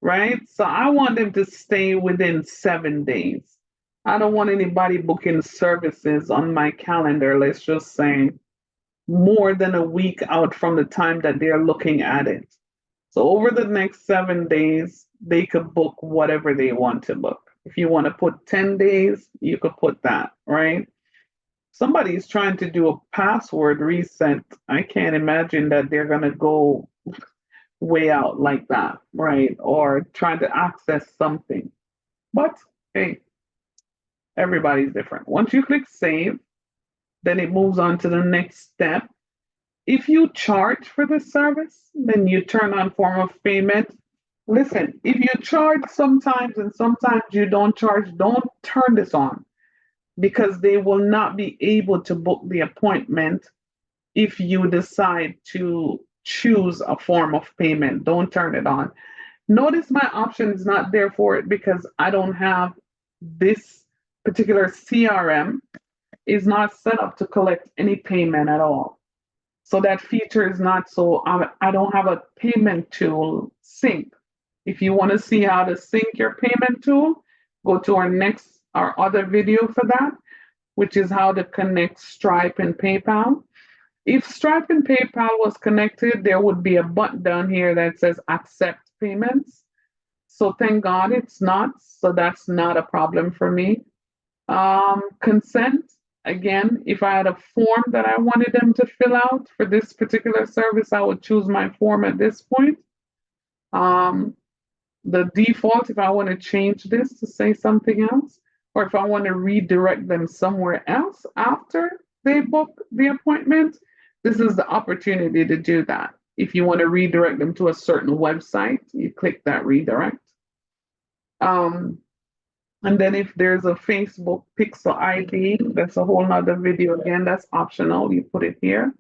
right? So I want them to stay within 7 days. I don't want anybody booking services on my calendar, let's just say more than a week out from the time that they're looking at it. So over the next 7 days, they could book whatever they want to book. If you want to put 10 days, you could put that, right? Somebody's trying to do a password reset. I can't imagine that they're going to go way out like that, right? Or trying to access something. But hey, everybody's different. Once you click save, then it moves on to the next step. If you charge for this service, then you turn on form of payment. Listen, if you charge sometimes and sometimes you don't charge, don't turn this on because they will not be able to book the appointment if you decide to choose a form of payment. Don't turn it on. Notice my option is not there for it because I don't have this particular CRM is not set up to collect any payment at all. So that feature is not so, I don't have a payment tool sync. If you want to see how to sync your payment tool, go to our other video for that, which is how to connect Stripe and PayPal. If Stripe and PayPal was connected, there would be a button down here that says accept payments. So thank God it's not. So that's not a problem for me. Consent, again, if I had a form that I wanted them to fill out for this particular service, I would choose my form at this point. Um, the default, if I want to change this to say something else, or if I want to redirect them somewhere else after they book the appointment, this is the opportunity to do that. If you want to redirect them to a certain website, you click that redirect. Um, and then if there's a Facebook Pixel ID, that's a whole nother video again, that's optional. You put it here.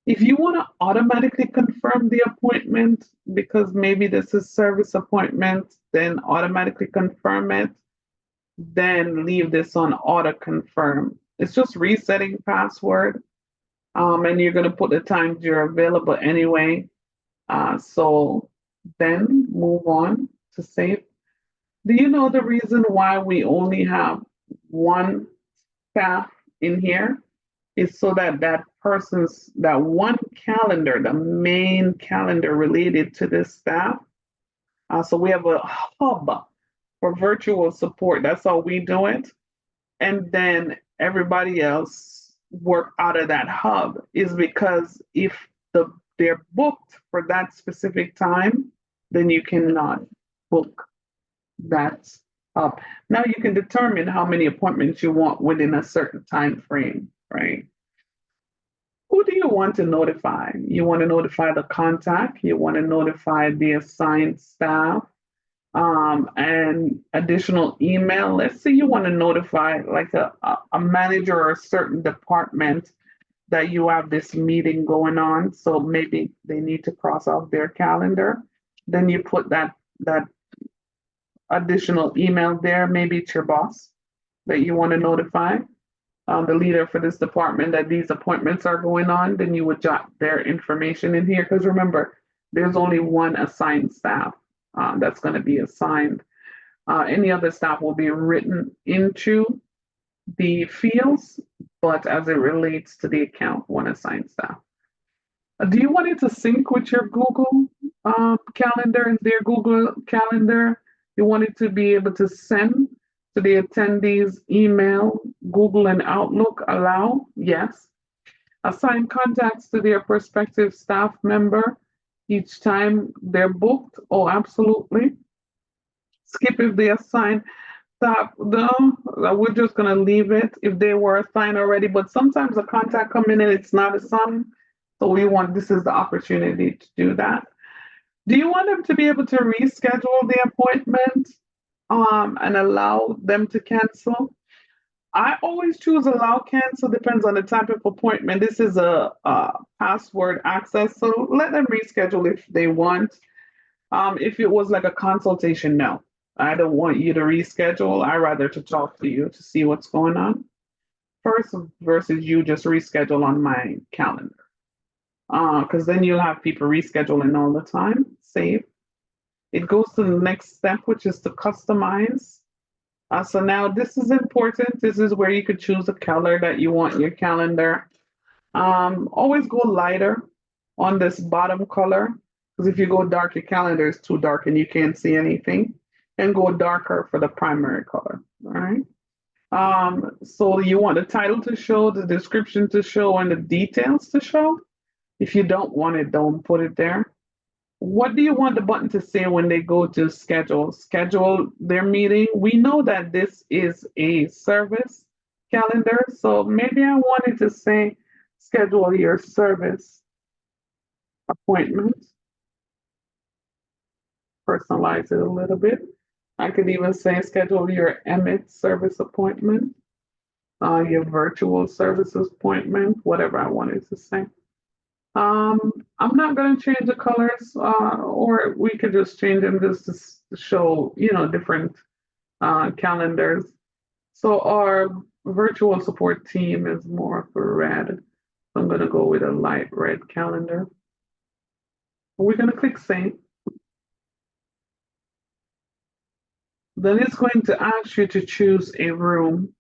If you want to automatically confirm the appointment, because maybe this is service appointment, then automatically confirm it, then leave this on auto confirm. It's just resetting password. And you're going to put the times you're available anyway. So then move on to save. Do you know the reason why we only have one staff in here? Is so that that one calendar, the main calendar related to this staff. So we have a hub for virtual support. That's how we do it. And then everybody else work out of that hub is because if they're booked for that specific time, then you cannot book that hub. Now you can determine how many appointments you want within a certain time frame, right? Who do you want to notify? You want to notify the contact, you want to notify the assigned staff, and additional email. Let's say you want to notify like a manager or a certain department that you have this meeting going on. So maybe they need to cross off their calendar. Then you put that additional email there. Maybe it's your boss that you want to notify, the leader for this department that these appointments are going on. Then you would jot their information in here because remember, there's only one assigned staff that's going to be assigned. Any other staff will be written into the fields, but as it relates to the account, one assigned staff. Do you want it to sync with your Google Calendar and their Google Calendar? You want it to be able to send to the attendees email, Google and Outlook allow? Yes. Assign contacts to their prospective staff member each time they're booked? Oh, absolutely. Skip if they assign staff. No, we're just going to leave it if they were assigned already. But sometimes a contact come in and it's not assigned. So this is the opportunity to do that. Do you want them to be able to reschedule the appointment and allow them to cancel? I always choose allow cancel, depends on the type of appointment. This is a password access, so let them reschedule if they want. If it was like a consultation, no. I don't want you to reschedule. I rather to talk to you to see what's going on first versus you just reschedule on my calendar. Because then you'll have people rescheduling all the time. Save. It goes to the next step, which is to customize. So now this is important. This is where you could choose a color that you want your calendar. Always go lighter on this bottom color because if you go dark, your calendar is too dark and you can't see anything. And go darker for the primary color. All right. So you want the title to show, the description to show, and the details to show. If you don't want it, don't put it there. What do you want the button to say when they go to schedule their meeting? We know that this is a service calendar, so maybe I wanted to say schedule your service appointment, personalize it a little bit. I could even say schedule your Emmett service appointment, your virtual services appointment, whatever I wanted to say. I'm not going to change the colors, or we could just change them just to show, different calendars. So our virtual support team is more for red. I'm going to go with a light red calendar. We're going to click save. Then it's going to ask you to choose a room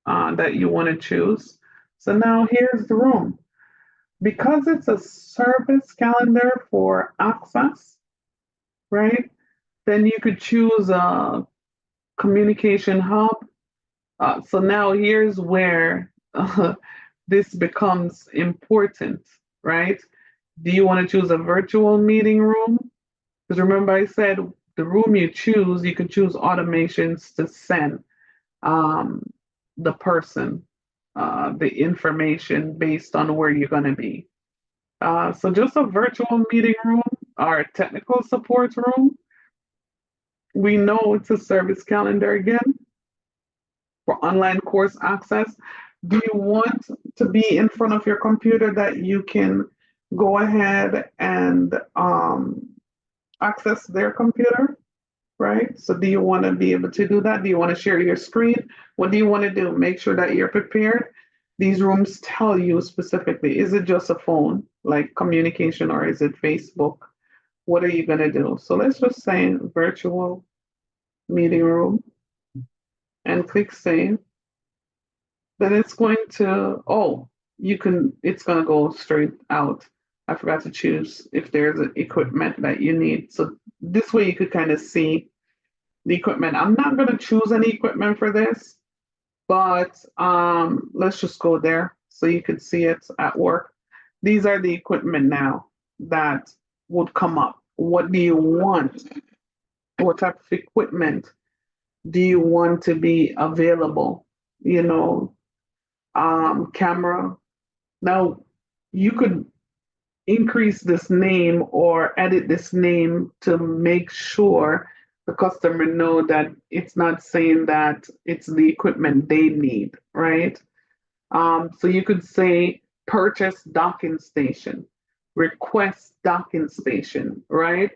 that you want to choose. So now here's the room. Because it's a service calendar for access, right? Then you could choose a communication hub. So now here's where this becomes important, right? Do you want to choose a virtual meeting room? Because remember, I said the room you choose, you can choose automations to send um, the person the information based on where you're going to be. So just a virtual meeting room or a technical support room. We know it's a service calendar again for online course access. Do you want to be in front of your computer that you can go ahead and access their computer? Right? So do you want to be able to do that? Do you want to share your screen? What do you want to do? Make sure that you're prepared. These rooms tell you specifically, is it just a phone, like communication, or is it Facebook? What are you going to do? So let's just say virtual meeting room and click save. Then it's going to, it's going to go straight out. I forgot to choose if there's equipment that you need. So this way you could kind of see the equipment. I'm not going to choose any equipment for this, but let's just go there so you can see it at work. These are the equipment now that would come up. What do you want? What type of equipment do you want to be available? Camera. Now, you could increase this name or edit this name to make sure the customer know that it's not saying that it's the equipment they need, right? So you could say purchase docking station, request docking station, right?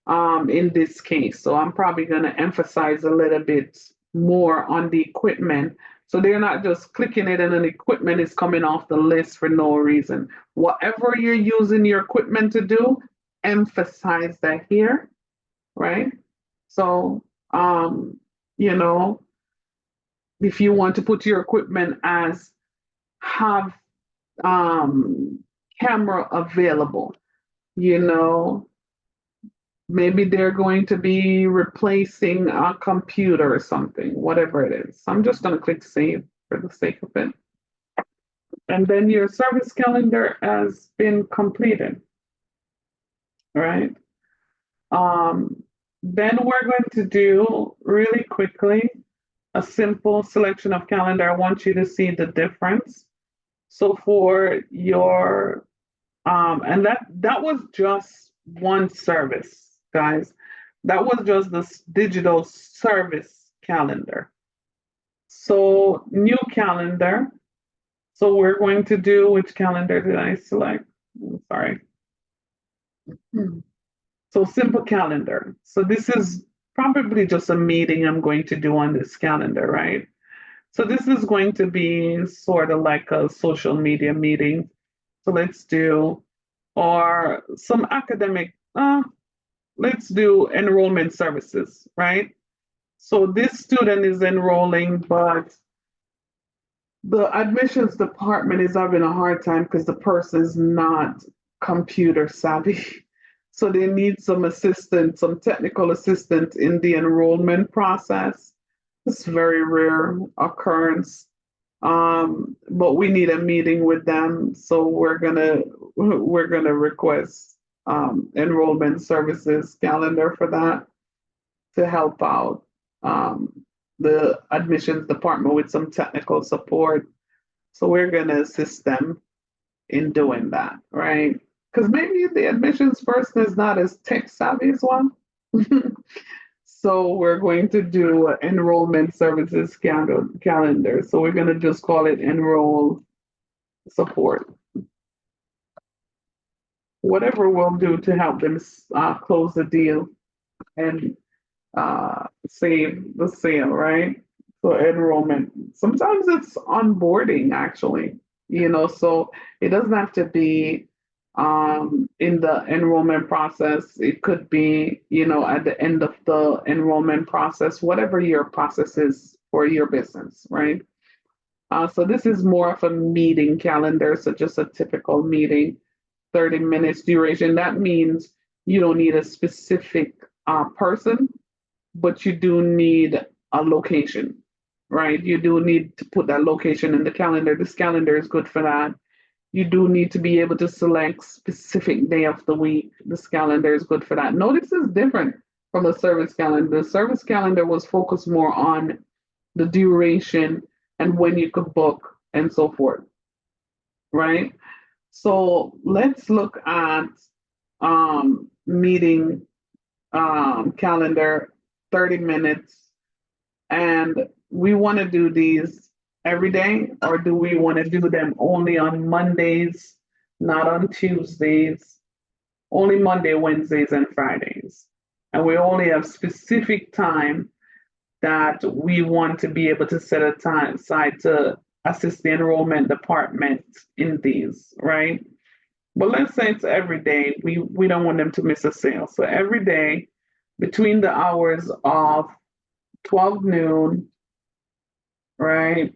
In this case. So I'm probably going to emphasize a little bit more on the equipment. So they're not just clicking it and an equipment is coming off the list for no reason. Whatever you're using your equipment to do, emphasize that here, right? So, you know, if you want to put your equipment as have camera available, you know, maybe they're going to be replacing a computer or something, whatever it is. I'm just going to click save for the sake of it. And then your service calendar has been completed, right? Then we're going to do really quickly a simple selection of calendar. I want you to see the difference. So for your, and that was just one service, guys. That was just this digital service calendar. So new calendar. So we're going to do, which calendar did I select? I'm sorry. So simple calendar. So this is probably just a meeting I'm going to do on this calendar, right? So this is going to be sort of like a social media meeting. So let's do, or some academic, let's do enrollment services, right? So this student is enrolling, but the admissions department is having a hard time because the person is not computer savvy. So they need some assistance, some technical assistance in the enrollment process. It's a very rare occurrence. But we need a meeting with them, so we're gonna request enrollment services calendar for that to help out um, the admissions department with some technical support. So we're gonna assist them in doing that, right? Because maybe the admissions person is not as tech savvy as one. So we're going to do an enrollment services calendar. So we're going to just call it enroll support. Whatever we'll do to help them close the deal and save the sale, right? So enrollment. Sometimes it's onboarding actually, so it doesn't have to be in the enrollment process. It could be, at the end of the enrollment process, whatever your process is for your business, right? So this is more of a meeting calendar, so just a typical meeting, 30 minutes duration. That means you don't need a specific person, but you do need a location, right? You do need to put that location in the calendar. This calendar is good for that. You do need to be able to select specific day of the week. This calendar is good for that. Notice is different from the service calendar. The service calendar was focused more on the duration and when you could book and so forth, right? So let's look at meeting calendar, 30 minutes. And we want to do these every day, or do we want to do them only on Mondays, not on Tuesdays, only Monday, Wednesdays, and Fridays? And we only have specific time that we want to be able to set a time aside to assist the enrollment department in these, right? But let's say it's every day. We don't want them to miss a sale. So every day between the hours of 12 noon, right?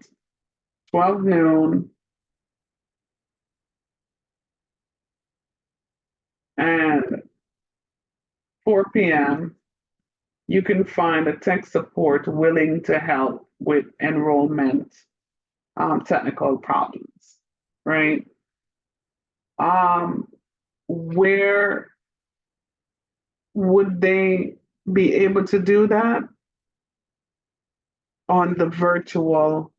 12 noon and 4 p.m., you can find a tech support willing to help with enrollment technical problems, right? Where would they be able to do that? On the virtual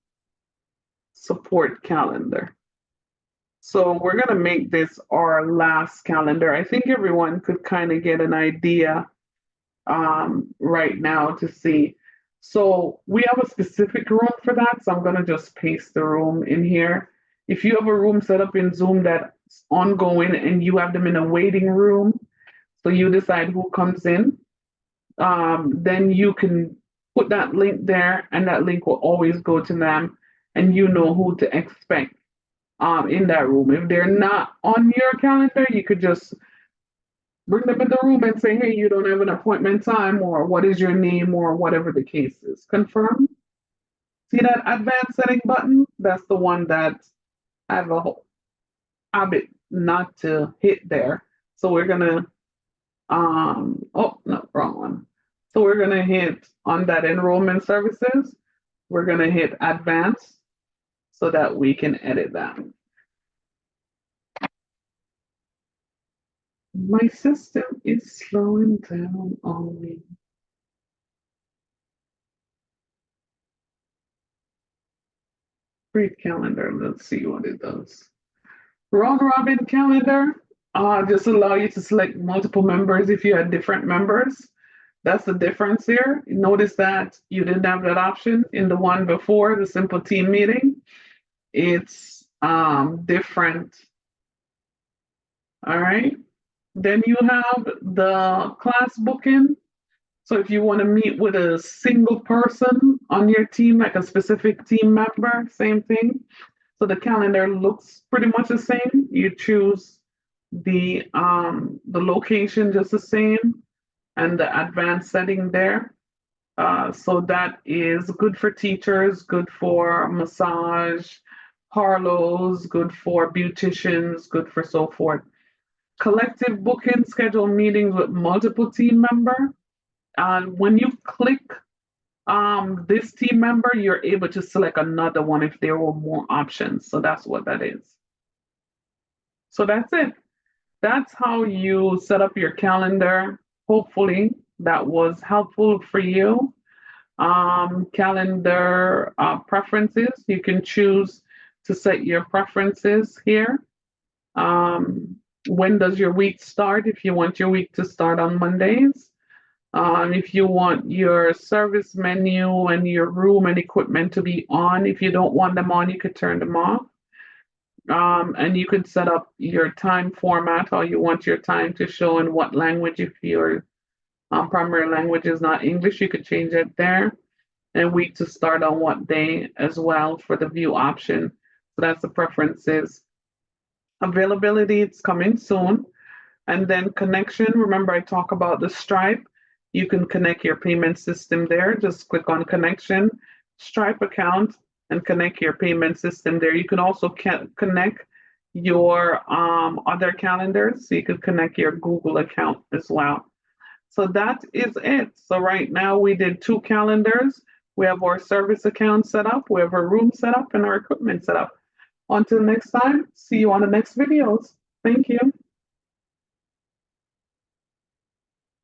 support calendar. So we're going to make this our last calendar. I think everyone could kind of get an idea right now to see. So we have a specific room for that. So I'm going to just paste the room in here. If you have a room set up in Zoom that's ongoing and you have them in a waiting room, so you decide who comes in, then you can put that link there and that link will always go to them and you know who to expect in that room. If they're not on your calendar, you could just bring them in the room and say, hey, you don't have an appointment time, or what is your name, or whatever the case is. Confirm. See that advanced setting button? That's the one that I have a whole habit not to hit there. So we're gonna oh no, wrong one. So we're gonna hit on that enrollment services, we're gonna hit advanced so that we can edit that. My system is slowing down on me. Create calendar. Let's see what it does. Round robin calendar. Just allow you to select multiple members if you had different members. That's the difference here. Notice that you didn't have that option in the one before, the simple team meeting. It's different. All right. Then you have the class booking. So if you want to meet with a single person on your team, like a specific team member, same thing. So the calendar looks pretty much the same. You choose the location just the same and the advanced setting there. So that is good for teachers, good for massage parlors, good for beauticians, good for so forth. Collective booking, schedule meetings with multiple team member. When you click this team member, you're able to select another one if there were more options. So that's what that is. So that's it. That's how you set up your calendar. Hopefully that was helpful for you. Calendar preferences. You can choose to set your preferences here. Um, when does your week start? If you want your week to start on Mondays. If you want your service menu and your room and equipment to be on, if you don't want them on, you could turn them off. And you could set up your time format, how you want your time to show in what language. If your primary language is not English, you could change it there. And week to start on what day as well for the view option. So that's the preferences. Availability, it's coming soon. And then connection, remember I talk about the Stripe. You can connect your payment system there. Just click on connection, Stripe account, and connect your payment system there. You can also connect your other calendars. So you can connect your Google account as well. So that is it. So right now we did 2 calendars. We have our service account set up, we have our room set up, and our equipment set up. Until next time, see you on the next videos. Thank you.